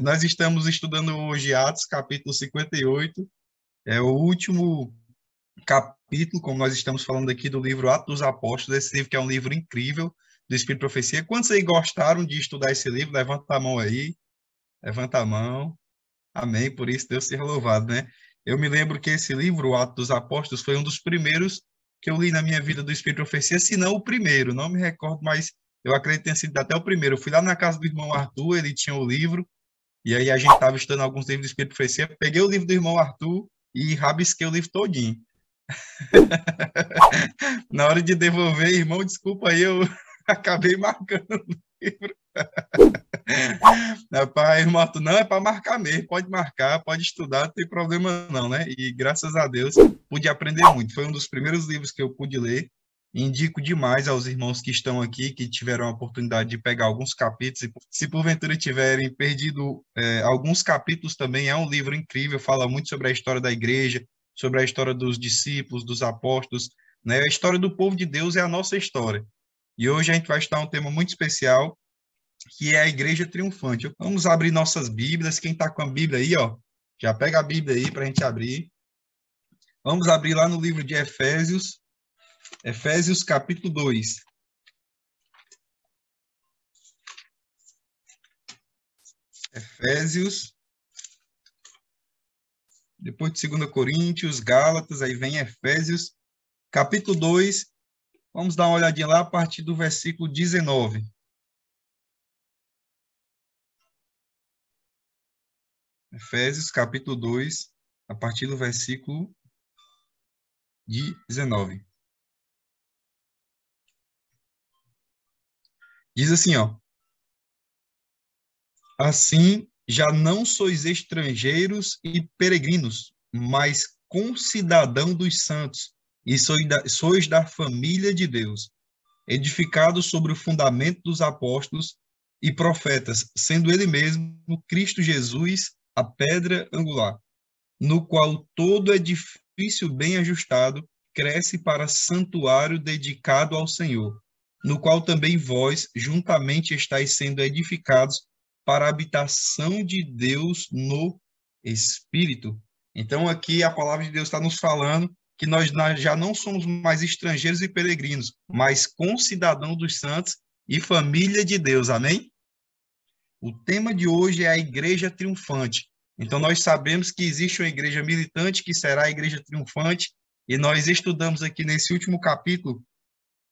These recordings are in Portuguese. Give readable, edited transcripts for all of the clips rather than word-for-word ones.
Nós estamos estudando hoje Atos, capítulo 58, é o último capítulo, como nós estamos falando aqui do livro Atos dos Apóstolos, esse livro que é um livro incrível do Espírito de Profecia. Quantos aí gostaram de estudar esse livro? Levanta a mão aí, levanta a mão. Amém, por isso Deus seja louvado, né? Eu me lembro que esse livro, o Atos dos Apóstolos, foi um dos primeiros que eu li na minha vida do Espírito de Profecia, se não o primeiro, não me recordo, mas eu acredito que tenha sido até o primeiro. Eu fui lá na casa do irmão Arthur, ele tinha o livro, e aí a gente estava estudando alguns livros do Espírito de Profecia, peguei o livro do irmão Arthur e rabisquei o livro todinho. Na hora de devolver, irmão, desculpa aí, eu acabei marcando o livro. Rapaz, irmão Arthur, não, é para marcar mesmo, pode marcar, pode estudar, não tem problema não, né? E graças a Deus pude aprender muito. Foi um dos primeiros livros que eu pude ler. Indico demais aos irmãos que estão aqui, que tiveram a oportunidade de pegar alguns capítulos, e se porventura tiverem perdido alguns capítulos também, é um livro incrível, fala muito sobre a história da igreja, sobre a história dos discípulos, dos apóstolos, né? A história do povo de Deus é a nossa história. E hoje a gente vai estudar um tema muito especial, que é a igreja triunfante. Vamos abrir nossas Bíblias, quem está com a Bíblia aí, ó, já pega a Bíblia aí para a gente abrir. Vamos abrir lá no livro de Efésios, Efésios capítulo 2. Efésios, depois de 2 Coríntios, Gálatas, aí vem Efésios, capítulo 2. Vamos dar uma olhadinha lá a partir do versículo 19. Efésios, capítulo 2, a partir do versículo 19. Diz assim, ó: assim, já não sois estrangeiros e peregrinos, mas concidadão dos santos, e sois da família de Deus, edificados sobre o fundamento dos apóstolos e profetas, sendo ele mesmo, Cristo Jesus, a pedra angular, no qual todo edifício bem ajustado cresce para santuário dedicado ao Senhor, no qual também vós juntamente estáis sendo edificados para a habitação de Deus no Espírito. Então, aqui a palavra de Deus está nos falando que nós já não somos mais estrangeiros e peregrinos, mas concidadãos dos santos e família de Deus. Amém? O tema de hoje é a igreja triunfante. Então, nós sabemos que existe uma igreja militante, que será a igreja triunfante, e nós estudamos aqui nesse último capítulo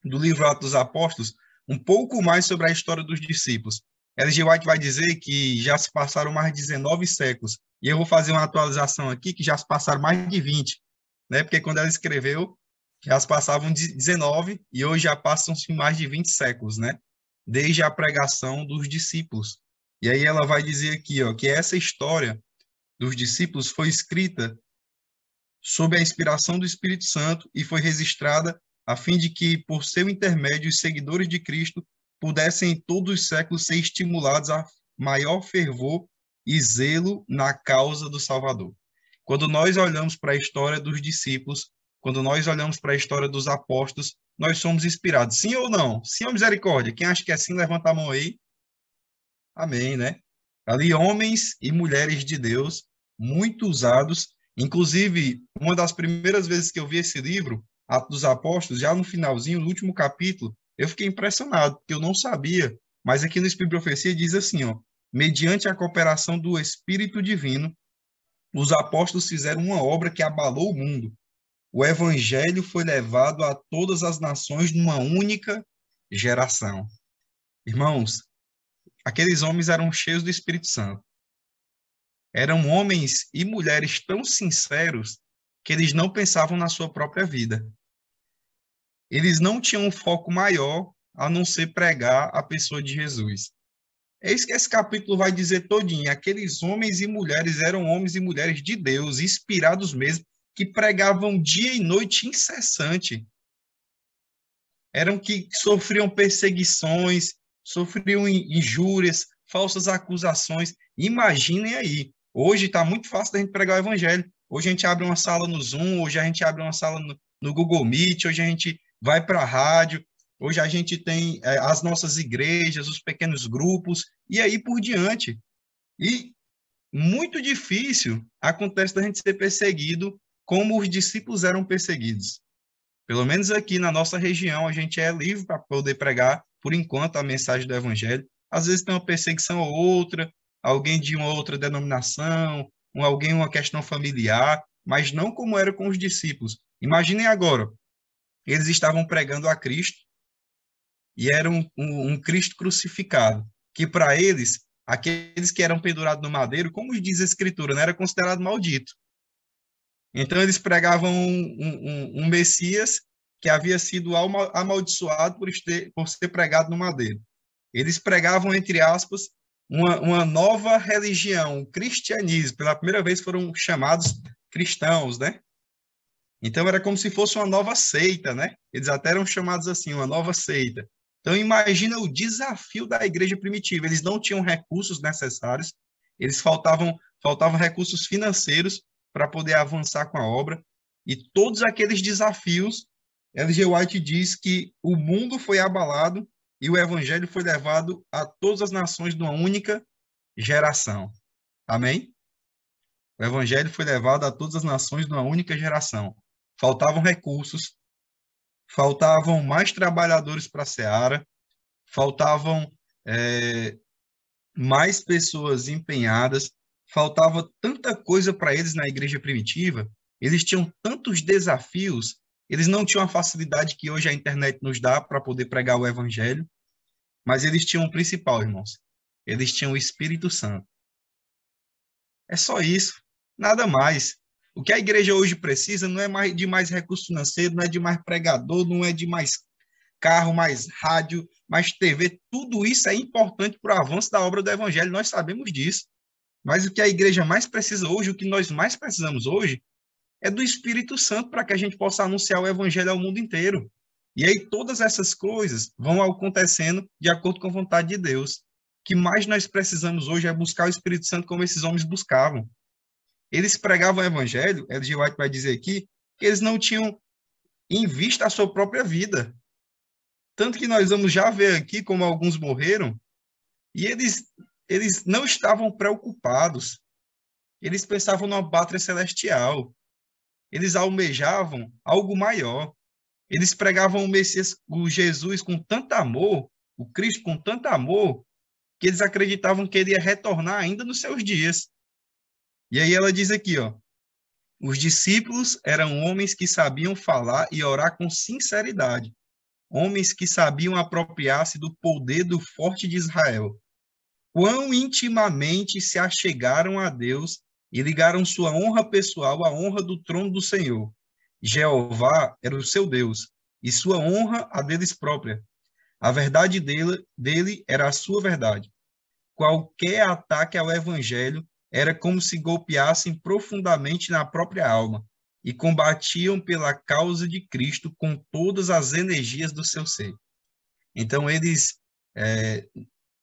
do livro Atos dos Apóstolos um pouco mais sobre a história dos discípulos. L.G. White vai dizer que já se passaram mais de 19 séculos, e eu vou fazer uma atualização aqui, que já se passaram mais de 20, né? Porque quando ela escreveu, já se passavam 19, e hoje já passam-se mais de 20 séculos, né? Desde a pregação dos discípulos. E aí ela vai dizer aqui, ó, que essa história dos discípulos foi escrita sob a inspiração do Espírito Santo e foi registrada a fim de que, por seu intermédio, os seguidores de Cristo pudessem em todos os séculos ser estimulados a maior fervor e zelo na causa do Salvador. Quando nós olhamos para a história dos discípulos, quando nós olhamos para a história dos apóstolos, nós somos inspirados. Sim ou não? Sim ou misericórdia? Quem acha que é sim, levanta a mão aí. Amém, né? Ali, homens e mulheres de Deus, muito usados. Inclusive, uma das primeiras vezes que eu vi esse livro, Atos dos Apóstolos, já no finalzinho, no último capítulo, eu fiquei impressionado, porque eu não sabia. Mas aqui no Espírito de Profecia diz assim, ó: mediante a cooperação do Espírito Divino, os apóstolos fizeram uma obra que abalou o mundo. O evangelho foi levado a todas as nações numa única geração. Irmãos, aqueles homens eram cheios do Espírito Santo. Eram homens e mulheres tão sinceros que eles não pensavam na sua própria vida. Eles não tinham um foco maior a não ser pregar a pessoa de Jesus. É isso que esse capítulo vai dizer todinho. Aqueles homens e mulheres eram homens e mulheres de Deus, inspirados mesmo, que pregavam dia e noite incessante. Eram que sofriam perseguições, sofriam injúrias, falsas acusações. Imaginem aí. Hoje está muito fácil da gente pregar o evangelho. Hoje a gente abre uma sala no Zoom, hoje a gente abre uma sala no Google Meet, hoje a gente vai para a rádio, hoje a gente tem as nossas igrejas, os pequenos grupos, e aí por diante. E muito difícil acontece da gente ser perseguido como os discípulos eram perseguidos. Pelo menos aqui na nossa região, a gente é livre para poder pregar, por enquanto, a mensagem do Evangelho. Às vezes tem uma perseguição ou outra, alguém de uma outra denominação, alguém uma questão familiar, mas não como era com os discípulos. Imaginem agora, eles estavam pregando a Cristo e era um Cristo crucificado, que para eles, aqueles que eram pendurados no madeiro, como diz a Escritura, não era considerado maldito. Então, eles pregavam um Messias que havia sido amaldiçoado por ser pregado no madeiro. Eles pregavam, entre aspas, uma nova religião, o cristianismo. Pela primeira vez foram chamados cristãos, né? Então, era como se fosse uma nova seita, né? Eles até eram chamados assim, uma nova seita. Então, imagina o desafio da igreja primitiva. Eles não tinham recursos necessários, eles faltavam recursos financeiros para poder avançar com a obra. E todos aqueles desafios, L.G. White diz que o mundo foi abalado e o evangelho foi levado a todas as nações numa única geração. Amém? O evangelho foi levado a todas as nações numa única geração. Faltavam recursos, faltavam mais trabalhadores para a seara, faltavam mais pessoas empenhadas, faltava tanta coisa para eles na igreja primitiva, eles tinham tantos desafios, eles não tinham a facilidade que hoje a internet nos dá para poder pregar o evangelho, mas eles tinham o principal, irmãos. Eles tinham o Espírito Santo. É só isso, nada mais. O que a igreja hoje precisa não é de mais recurso financeiro, não é de mais pregador, não é de mais carro, mais rádio, mais TV. Tudo isso é importante para o avanço da obra do evangelho, nós sabemos disso. Mas o que a igreja mais precisa hoje, o que nós mais precisamos hoje, é do Espírito Santo para que a gente possa anunciar o evangelho ao mundo inteiro. E aí todas essas coisas vão acontecendo de acordo com a vontade de Deus. O que mais nós precisamos hoje é buscar o Espírito Santo como esses homens buscavam. Eles pregavam o evangelho, L.G. White vai dizer aqui, que eles não tinham em vista a sua própria vida. Tanto que nós vamos já ver aqui como alguns morreram, e eles não estavam preocupados. Eles pensavam numa pátria celestial. Eles almejavam algo maior. Eles pregavam o Messias, o Jesus com tanto amor, o Cristo com tanto amor, que eles acreditavam que ele ia retornar ainda nos seus dias. E aí ela diz aqui, ó, os discípulos eram homens que sabiam falar e orar com sinceridade, homens que sabiam apropriar-se do poder do forte de Israel. Quão intimamente se achegaram a Deus e ligaram sua honra pessoal à honra do trono do Senhor. Jeová era o seu Deus, e sua honra a deles própria. A verdade dele era a sua verdade. Qualquer ataque ao evangelho era como se golpeassem profundamente na própria alma e combatiam pela causa de Cristo com todas as energias do seu ser. Então, eles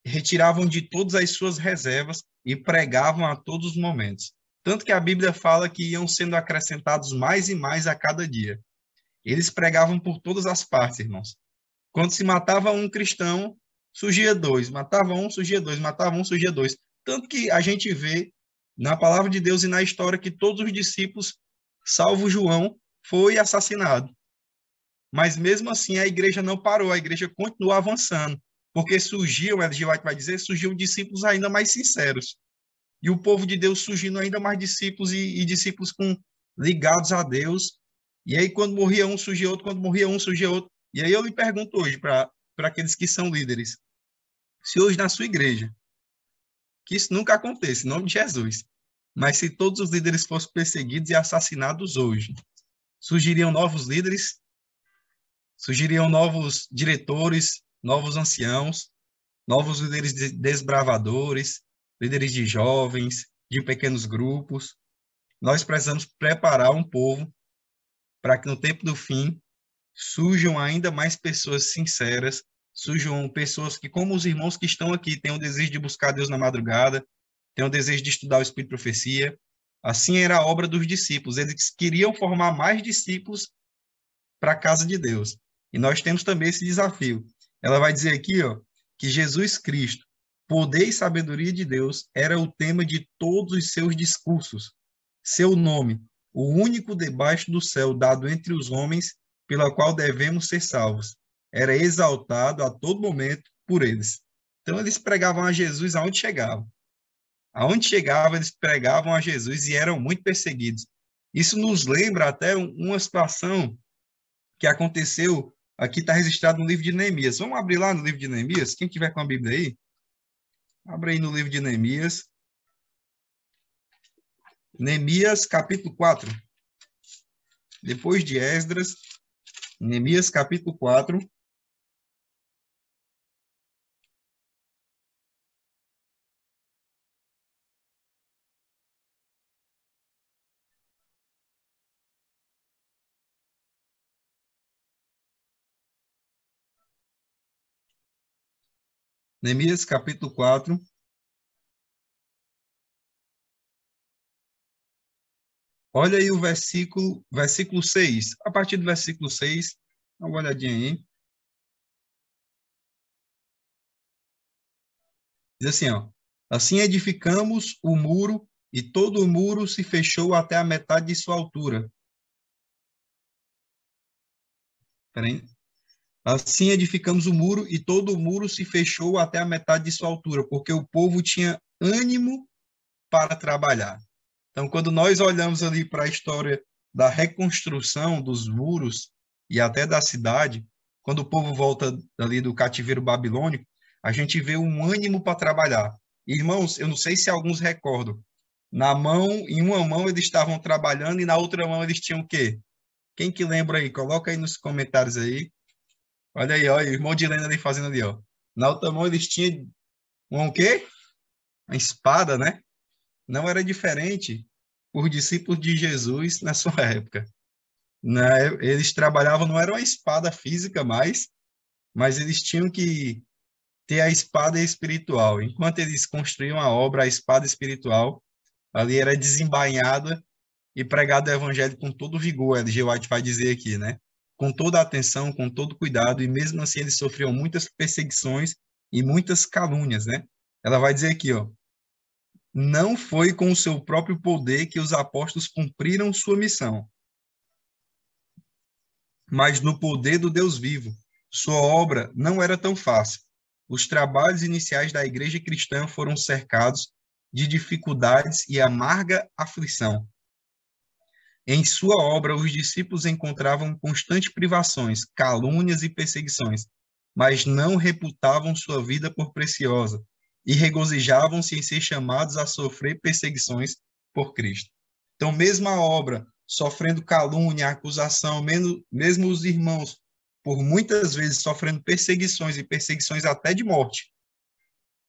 retiravam de todas as suas reservas e pregavam a todos os momentos. Tanto que a Bíblia fala que iam sendo acrescentados mais e mais a cada dia. Eles pregavam por todas as partes, irmãos. Quando se matava um cristão, surgia dois. Matava um, surgia dois. Matava um, surgia dois. Tanto que a gente vê na palavra de Deus e na história que todos os discípulos, salvo João, foi assassinado. Mas mesmo assim a igreja não parou, a igreja continuou avançando, porque surgiam, L.G. White vai dizer, surgiam discípulos ainda mais sinceros. E o povo de Deus surgindo ainda mais discípulos e discípulos ligados a Deus. E aí quando morria um, surgia outro, quando morria um, surgia outro. E aí eu lhe pergunto hoje para aqueles que são líderes, se hoje na sua igreja, que isso nunca aconteça, em nome de Jesus, mas se todos os líderes fossem perseguidos e assassinados hoje, surgiriam novos líderes, surgiriam novos diretores, novos anciãos, novos líderes desbravadores, líderes de jovens, de pequenos grupos. Nós precisamos preparar um povo para que no tempo do fim surjam ainda mais pessoas sinceras, surjam pessoas que, como os irmãos que estão aqui, têm o desejo de buscar Deus na madrugada, têm o desejo de estudar o Espírito de Profecia. Assim era a obra dos discípulos. Eles queriam formar mais discípulos para a casa de Deus. E nós temos também esse desafio. Ela vai dizer aqui, ó, que Jesus Cristo Poder e sabedoria de Deus era o tema de todos os seus discursos. Seu nome, o único debaixo do céu dado entre os homens, pela qual devemos ser salvos, era exaltado a todo momento por eles. Então, eles pregavam a Jesus aonde chegavam. Aonde chegavam, eles pregavam a Jesus e eram muito perseguidos. Isso nos lembra até uma situação que aconteceu, aqui está registrado no livro de Neemias. Vamos abrir lá no livro de Neemias? Quem tiver com a Bíblia aí, abre aí no livro de Neemias. Neemias, capítulo 4. Depois de Esdras, Neemias, capítulo 4. Neemias, capítulo 4. Olha aí o versículo 6. A partir do versículo 6, dá uma olhadinha aí. Diz assim, ó. Assim edificamos o muro, e todo o muro se fechou até a metade de sua altura. Peraí. Assim edificamos o muro, e todo o muro se fechou até a metade de sua altura, porque o povo tinha ânimo para trabalhar. Então, quando nós olhamos ali para a história da reconstrução dos muros e até da cidade, quando o povo volta ali do cativeiro babilônico, a gente vê um ânimo para trabalhar. Irmãos, eu não sei se alguns recordam, em uma mão eles estavam trabalhando e na outra mão eles tinham o quê? Quem que lembra aí? Coloca aí nos comentários aí. Olha aí, ó, o irmão de Helena ali fazendo ali, ó. Na outra mão eles tinham o quê? Uma espada, né? Não era diferente os discípulos de Jesus na sua época. Né? Eles trabalhavam, não era uma espada física mais, mas eles tinham que ter a espada espiritual. Enquanto eles construíam a obra, a espada espiritual, ali era desembainhada e pregado o evangelho com todo vigor, L.G. White vai dizer aqui, né? Com toda a atenção, com todo cuidado, e mesmo assim eles sofriam muitas perseguições e muitas calúnias, né? Ela vai dizer aqui, ó, não foi com o seu próprio poder que os apóstolos cumpriram sua missão, mas no poder do Deus vivo. Sua obra não era tão fácil. Os trabalhos iniciais da igreja cristã foram cercados de dificuldades e amarga aflição. Em sua obra, os discípulos encontravam constantes privações, calúnias e perseguições, mas não reputavam sua vida por preciosa e regozijavam-se em ser chamados a sofrer perseguições por Cristo. Então, mesmo a obra sofrendo calúnia, acusação, mesmo os irmãos, por muitas vezes sofrendo perseguições e perseguições até de morte,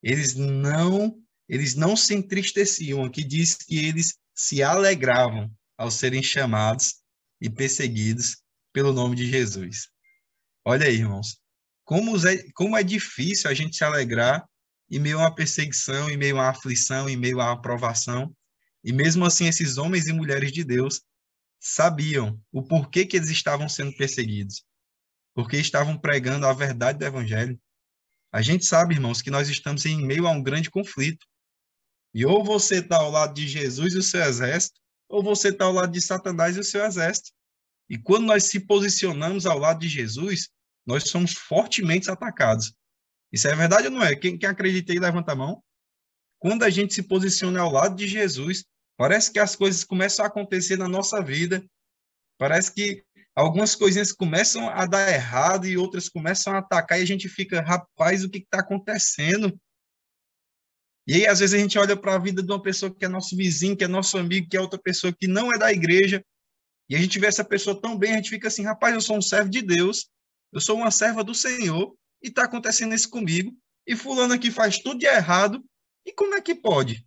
eles não se entristeciam. Aqui diz que eles se alegravam ao serem chamados e perseguidos pelo nome de Jesus. Olha aí, irmãos, como é difícil a gente se alegrar em meio a uma perseguição, em meio a uma aflição, em meio a uma provação. E mesmo assim, esses homens e mulheres de Deus sabiam o porquê que eles estavam sendo perseguidos, porque estavam pregando a verdade do evangelho. A gente sabe, irmãos, que nós estamos em meio a um grande conflito. E ou você está ao lado de Jesus e o seu exército, ou você está ao lado de Satanás e o seu exército. E quando nós se posicionamos ao lado de Jesus, nós somos fortemente atacados. Isso é verdade ou não é? Quem acredita aí, levanta a mão. Quando a gente se posiciona ao lado de Jesus, parece que as coisas começam a acontecer na nossa vida. Parece que algumas coisinhas começam a dar errado e outras começam a atacar e a gente fica, rapaz, o que está acontecendo? E aí, às vezes, a gente olha para a vida de uma pessoa que é nosso vizinho, que é nosso amigo, que é outra pessoa que não é da igreja, e a gente vê essa pessoa tão bem, a gente fica assim, rapaz, eu sou um servo de Deus, eu sou uma serva do Senhor, e está acontecendo isso comigo, e fulano aqui faz tudo de errado, e como é que pode?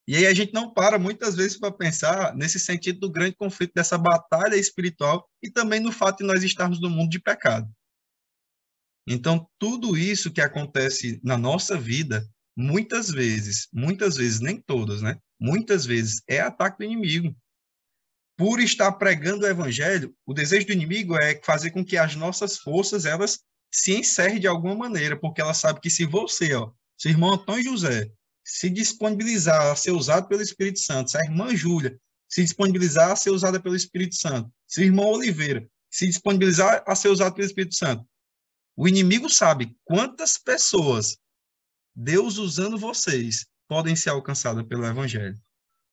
E aí a gente não para muitas vezes para pensar nesse sentido do grande conflito, dessa batalha espiritual, e também no fato de nós estarmos no mundo de pecado. Então, tudo isso que acontece na nossa vida, muitas vezes, nem todas, né? Muitas vezes é ataque do inimigo. Por estar pregando o evangelho, o desejo do inimigo é fazer com que as nossas forças, elas se encerre de alguma maneira, porque ela sabe que se você, ó, seu irmão Antônio José, se disponibilizar a ser usado pelo Espírito Santo, se a irmã Júlia se disponibilizar a ser usada pelo Espírito Santo, se o irmão Oliveira se disponibilizar a ser usado pelo Espírito Santo, o inimigo sabe quantas pessoas, Deus usando vocês, podem ser alcançadas pelo Evangelho.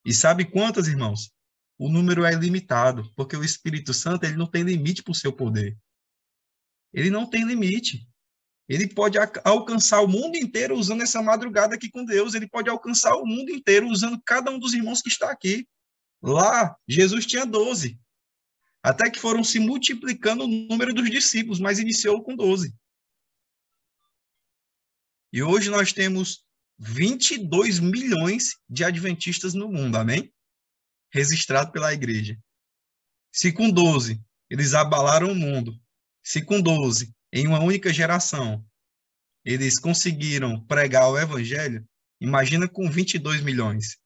E sabe quantas, irmãos? O número é ilimitado, porque o Espírito Santo ele não tem limite para o seu poder. Ele não tem limite. Ele pode alcançar o mundo inteiro usando essa madrugada aqui com Deus. Ele pode alcançar o mundo inteiro usando cada um dos irmãos que está aqui. Lá, Jesus tinha 12. Até que foram se multiplicando o número dos discípulos, mas iniciou com 12. E hoje nós temos 22 milhões de adventistas no mundo, amém? Registrado pela igreja. Se com 12 eles abalaram o mundo, se com 12, em uma única geração, eles conseguiram pregar o evangelho, imagina com 22 milhões.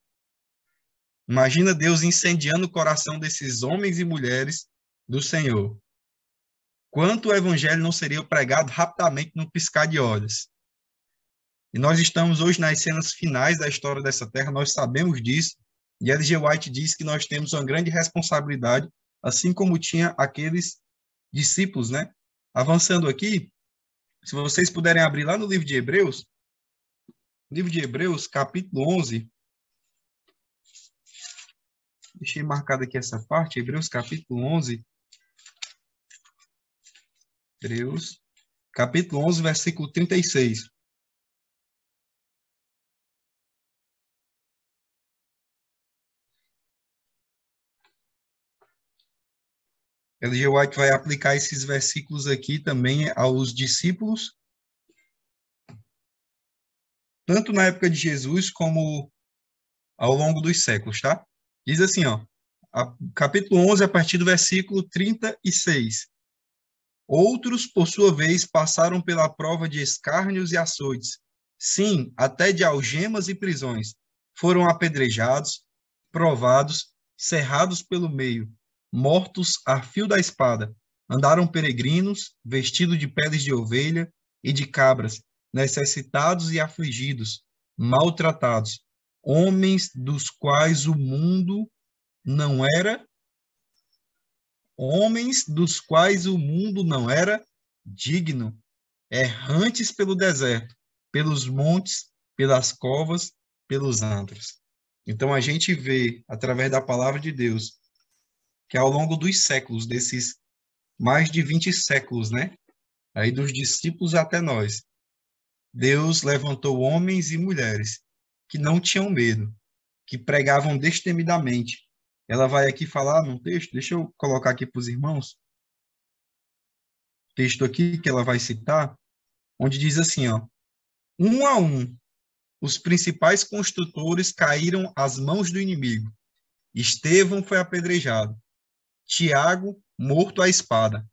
Imagina Deus incendiando o coração desses homens e mulheres do Senhor. Quanto o evangelho não seria pregado rapidamente num piscar de olhos. E nós estamos hoje nas cenas finais da história dessa terra, nós sabemos disso, e L.G. White diz que nós temos uma grande responsabilidade, assim como tinha aqueles discípulos, né? Avançando aqui, se vocês puderem abrir lá no livro de Hebreus, capítulo 11, deixei marcado aqui essa parte, Hebreus, capítulo 11, Hebreus, capítulo 11, versículo 36. L.G. White vai aplicar esses versículos aqui também aos discípulos, tanto na época de Jesus como ao longo dos séculos, tá? Diz assim, ó, capítulo 11, a partir do versículo 36. Outros, por sua vez, passaram pela prova de escárnios e açoites, sim, até de algemas e prisões. Foram apedrejados, provados, cerrados pelo meio, mortos a fio da espada. Andaram peregrinos, vestidos de peles de ovelha e de cabras, necessitados e afligidos, maltratados, homens dos quais o mundo não era, homens dos quais o mundo não era digno, errantes pelo deserto, pelos montes, pelas covas, pelos antros. Então a gente vê, através da palavra de Deus, que ao longo dos séculos, desses mais de 20 séculos, né? Aí dos discípulos até nós, Deus levantou homens e mulheres que não tinham medo, que pregavam destemidamente. Ela vai aqui falar num texto, deixa eu colocar aqui para os irmãos, texto aqui que ela vai citar, onde diz assim, ó, um a um, os principais construtores caíram às mãos do inimigo. Estevão foi apedrejado. Tiago, morto à espada.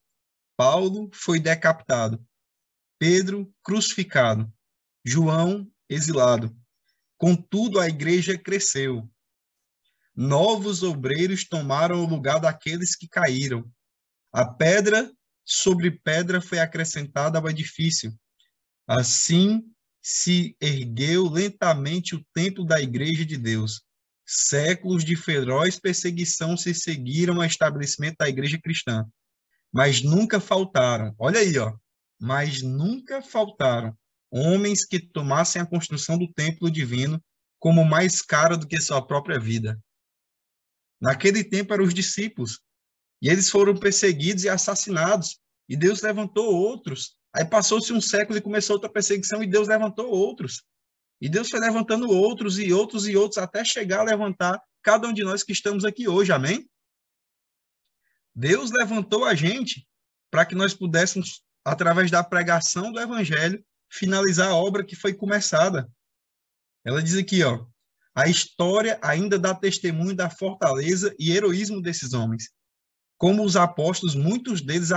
Paulo foi decapitado. Pedro, crucificado. João, exilado. Contudo, a igreja cresceu. Novos obreiros tomaram o lugar daqueles que caíram. A pedra sobre pedra foi acrescentada ao edifício. Assim se ergueu lentamente o templo da igreja de Deus. Séculos de feroz perseguição se seguiram ao estabelecimento da igreja cristã. Mas nunca faltaram, olha aí, ó, mas nunca faltaram homens que tomassem a construção do templo divino como mais cara do que sua própria vida. Naquele tempo eram os discípulos, e eles foram perseguidos e assassinados, e Deus levantou outros. Aí passou-se um século e começou outra perseguição, e Deus levantou outros. E Deus foi levantando outros e outros e outros, até chegar a levantar cada um de nós que estamos aqui hoje, amém? Deus levantou a gente para que nós pudéssemos, através da pregação do evangelho, finalizar a obra que foi começada. Ela diz aqui, ó, a história ainda dá testemunho da fortaleza e heroísmo desses homens. Como os apóstolos, muitos deles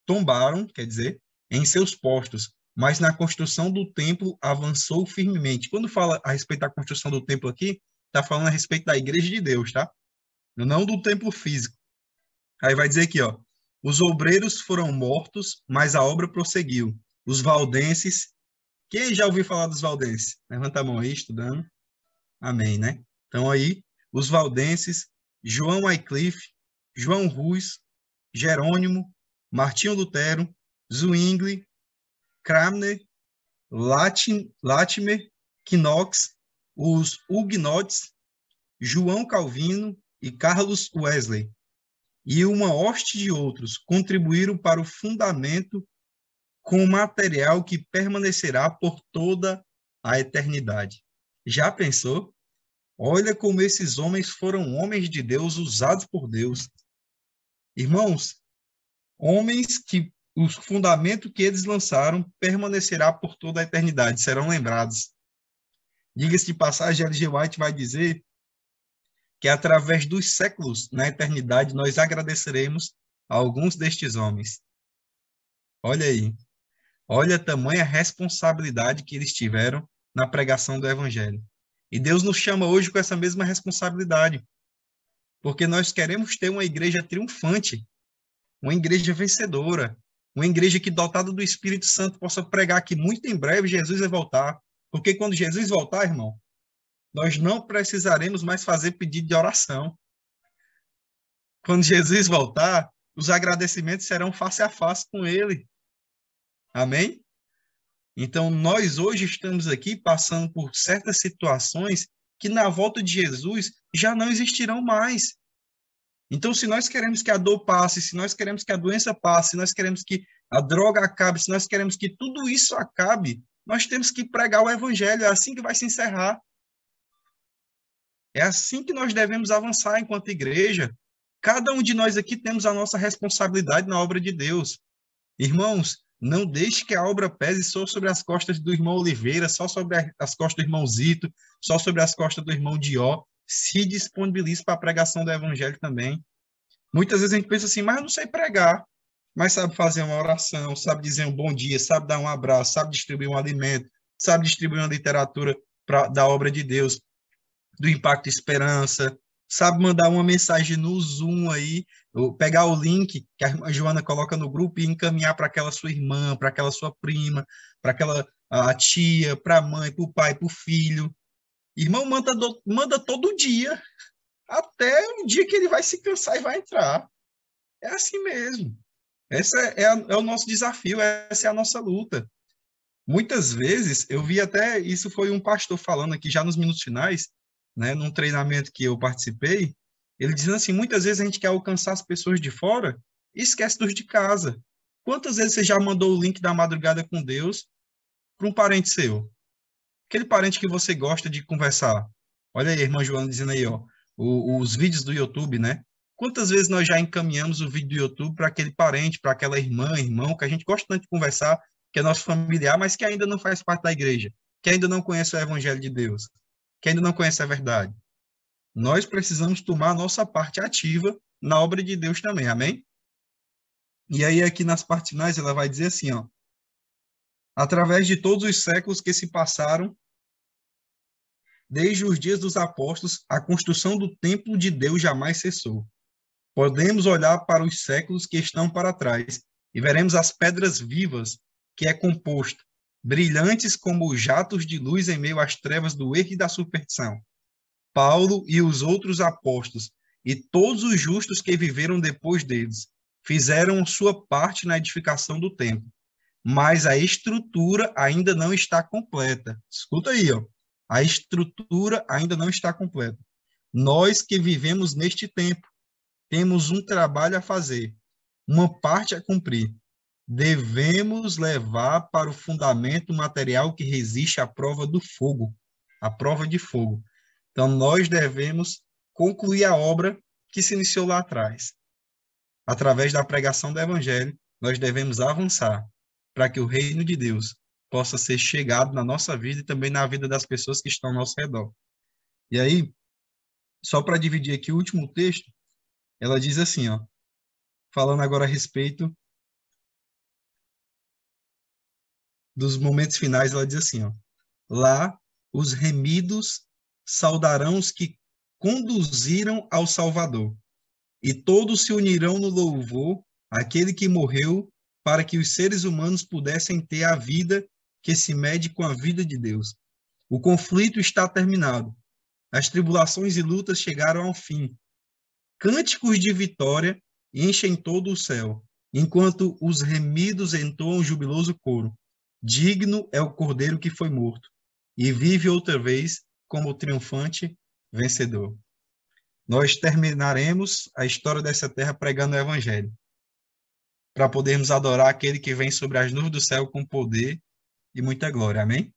tombaram, quer dizer, em seus postos, mas na construção do templo avançou firmemente. Quando fala a respeito da construção do templo aqui, está falando a respeito da igreja de Deus, tá? Não do templo físico. Aí vai dizer aqui, ó, Os obreiros foram mortos, mas a obra prosseguiu. Os valdenses, quem já ouviu falar dos valdenses? Levanta a mão aí, estudando. Amém, né? Então aí, os valdenses, João Wycliffe, João Rus, Jerônimo, Martinho Lutero, Zwingli, Cranmer, Latimer, Knox, os Huguenotes, João Calvino e Carlos Wesley, e uma hoste de outros contribuíram para o fundamento com material que permanecerá por toda a eternidade. Já pensou? Olha como esses homens foram homens de Deus, usados por Deus. Irmãos, homens que o fundamento que eles lançaram permanecerá por toda a eternidade, serão lembrados. Diga-se de passagem, L.G. White vai dizer que através dos séculos, na eternidade, nós agradeceremos a alguns destes homens. Olha aí. Olha a tamanha responsabilidade que eles tiveram na pregação do Evangelho. E Deus nos chama hoje com essa mesma responsabilidade, porque nós queremos ter uma igreja triunfante, uma igreja vencedora, uma igreja que, dotada do Espírito Santo, possa pregar que muito em breve Jesus vai voltar. Porque quando Jesus voltar, irmão, nós não precisaremos mais fazer pedido de oração. Quando Jesus voltar, os agradecimentos serão face a face com ele. Amém? Então, nós hoje estamos aqui passando por certas situações que na volta de Jesus já não existirão mais. Então, se nós queremos que a dor passe, se nós queremos que a doença passe, se nós queremos que a droga acabe, se nós queremos que tudo isso acabe, nós temos que pregar o evangelho. É assim que vai se encerrar. É assim que nós devemos avançar enquanto igreja. Cada um de nós aqui temos a nossa responsabilidade na obra de Deus. Irmãos, não deixe que a obra pese só sobre as costas do irmão Oliveira, só sobre as costas do irmão Zito, só sobre as costas do irmão Dió. Se disponibilize para a pregação do evangelho também. Muitas vezes a gente pensa assim, mas eu não sei pregar, mas sabe fazer uma oração, sabe dizer um bom dia, sabe dar um abraço, sabe distribuir um alimento, sabe distribuir uma literatura da obra de Deus, do Impacto Esperança, sabe mandar uma mensagem no Zoom aí, ou pegar o link que a irmã Joana coloca no grupo e encaminhar para aquela sua irmã, para aquela sua prima, para aquela a tia, para a mãe, para o pai, para o filho. Irmão, manda todo dia, até o dia que ele vai se cansar e vai entrar. É assim mesmo. Esse é o nosso desafio, essa é a nossa luta. Muitas vezes, eu vi até, isso foi um pastor falando aqui já nos minutos finais, né, num treinamento que eu participei, ele dizendo assim, muitas vezes a gente quer alcançar as pessoas de fora e esquece dos de casa. Quantas vezes você já mandou o link da Madrugada com Deus para um parente seu? Aquele parente que você gosta de conversar. Olha aí a irmã Joana dizendo aí, ó, os vídeos do YouTube, né? Quantas vezes nós já encaminhamos o vídeo do YouTube para aquele parente, para aquela irmã, irmão, que a gente gosta tanto de conversar, que é nosso familiar, mas que ainda não faz parte da igreja, que ainda não conhece o Evangelho de Deus, que ainda não conhece a verdade. Nós precisamos tomar a nossa parte ativa na obra de Deus também, amém? E aí aqui nas partes finais ela vai dizer assim, ó, através de todos os séculos que se passaram, desde os dias dos apóstolos, a construção do templo de Deus jamais cessou. Podemos olhar para os séculos que estão para trás e veremos as pedras vivas que é composto, brilhantes como jatos de luz em meio às trevas do erro e da superstição. Paulo e os outros apóstolos e todos os justos que viveram depois deles fizeram sua parte na edificação do templo, mas a estrutura ainda não está completa. Escuta aí, ó. A estrutura ainda não está completa. Nós que vivemos neste tempo temos um trabalho a fazer, uma parte a cumprir. Devemos levar para o fundamento material que resiste à prova do fogo, à prova de fogo. Então, nós devemos concluir a obra que se iniciou lá atrás. Através da pregação do Evangelho, nós devemos avançar para que o reino de Deus possa ser chegado na nossa vida e também na vida das pessoas que estão ao nosso redor. E aí, só para dividir aqui o último texto, ela diz assim, ó, falando agora a respeito dos momentos finais, ela diz assim, ó, lá os remidos saudarão os que conduziram ao Salvador, e todos se unirão no louvor aquele que morreu para que os seres humanos pudessem ter a vida que se mede com a vida de Deus. O conflito está terminado. As tribulações e lutas chegaram ao fim. Cânticos de vitória enchem todo o céu, enquanto os remidos entoam um jubiloso coro. Digno é o cordeiro que foi morto, e vive outra vez como triunfante vencedor. Nós terminaremos a história dessa terra pregando o evangelho, para podermos adorar aquele que vem sobre as nuvens do céu com poder e muita glória. Amém?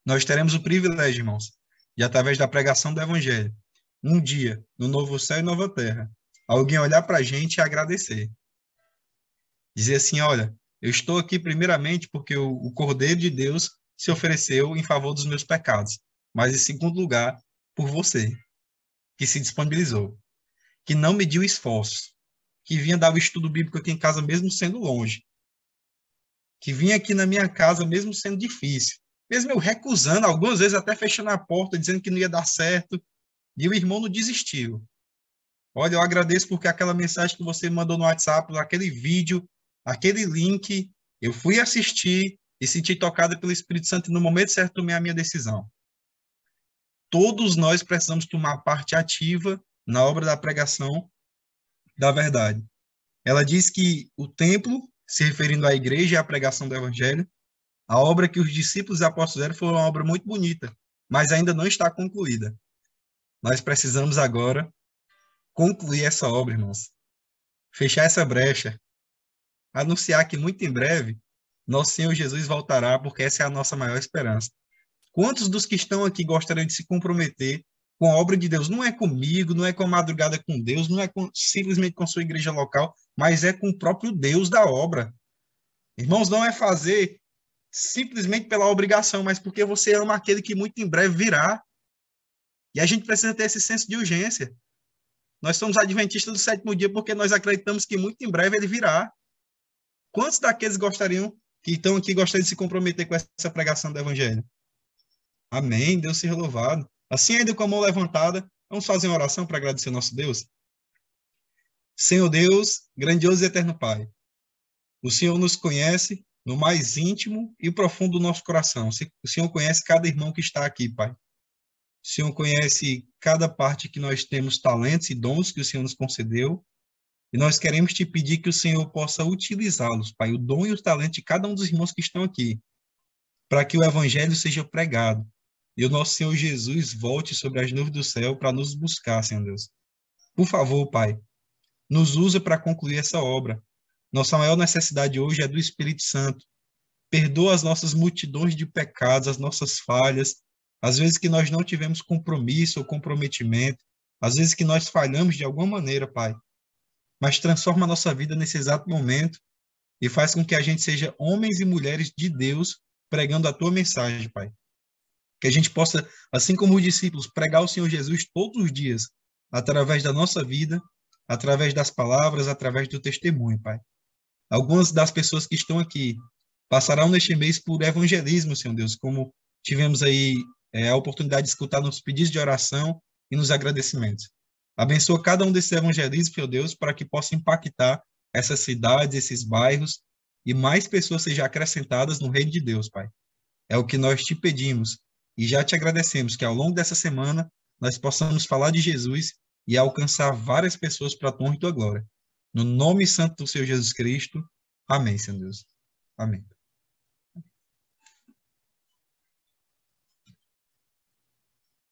Nós teremos o privilégio, irmãos, de, através da pregação do evangelho, um dia, no novo céu e nova terra, alguém olhar para a gente e agradecer. Dizer assim, olha, eu estou aqui primeiramente porque o Cordeiro de Deus se ofereceu em favor dos meus pecados, mas em segundo lugar, por você, que se disponibilizou, que não mediu esforços, que vinha dar o estudo bíblico aqui em casa mesmo sendo longe, que vinha aqui na minha casa mesmo sendo difícil, mesmo eu recusando, algumas vezes até fechando a porta, dizendo que não ia dar certo, e o irmão não desistiu. Olha, eu agradeço porque aquela mensagem que você mandou no WhatsApp, aquele vídeo, aquele link, eu fui assistir e senti tocada pelo Espírito Santo e no momento certo tomei a minha decisão. Todos nós precisamos tomar parte ativa na obra da pregação da verdade. Ela diz que o templo, se referindo à igreja e à pregação do evangelho, a obra que os discípulos e apóstolos fizeram foi uma obra muito bonita, mas ainda não está concluída. Nós precisamos agora concluir essa obra, irmãos. Fechar essa brecha. Anunciar que muito em breve nosso Senhor Jesus voltará, porque essa é a nossa maior esperança. Quantos dos que estão aqui gostariam de se comprometer com a obra de Deus? Não é comigo, não é com a madrugada com Deus, não é simplesmente com a sua igreja local, mas é com o próprio Deus da obra. Irmãos, não é fazer simplesmente pela obrigação, mas porque você ama aquele que muito em breve virá. E a gente precisa ter esse senso de urgência. Nós somos adventistas do sétimo dia porque nós acreditamos que muito em breve ele virá. Quantos daqueles que estão aqui gostariam de se comprometer com essa pregação do evangelho? Amém, Deus seja louvado. Assim, ainda com a mão levantada, vamos fazer uma oração para agradecer ao nosso Deus? Senhor Deus, grandioso e eterno Pai, o Senhor nos conhece no mais íntimo e profundo do nosso coração. O Senhor conhece cada irmão que está aqui, Pai. O Senhor conhece cada parte que nós temos talentos e dons que o Senhor nos concedeu. E nós queremos te pedir que o Senhor possa utilizá-los, Pai, o dom e o talento de cada um dos irmãos que estão aqui, para que o evangelho seja pregado. E o nosso Senhor Jesus volte sobre as nuvens do céu para nos buscar, Senhor Deus. Por favor, Pai, nos usa para concluir essa obra. Nossa maior necessidade hoje é do Espírito Santo. Perdoa as nossas multidões de pecados, as nossas falhas, às vezes que nós não tivemos compromisso ou comprometimento, às vezes que nós falhamos de alguma maneira, Pai. Mas transforma a nossa vida nesse exato momento e faz com que a gente seja homens e mulheres de Deus pregando a Tua mensagem, Pai. Que a gente possa, assim como os discípulos, pregar o Senhor Jesus todos os dias, através da nossa vida, através das palavras, através do testemunho, Pai. Algumas das pessoas que estão aqui passarão neste mês por evangelismo, Senhor Deus, como tivemos aí a oportunidade de escutar nos pedidos de oração e nos agradecimentos. Abençoa cada um desses evangelismos, Senhor Deus, para que possa impactar essas cidades, esses bairros, e mais pessoas sejam acrescentadas no reino de Deus, Pai. É o que nós te pedimos, e já te agradecemos que ao longo dessa semana nós possamos falar de Jesus e alcançar várias pessoas para a tua honra e tua glória. No nome santo do Senhor Jesus Cristo. Amém, Senhor Deus. Amém.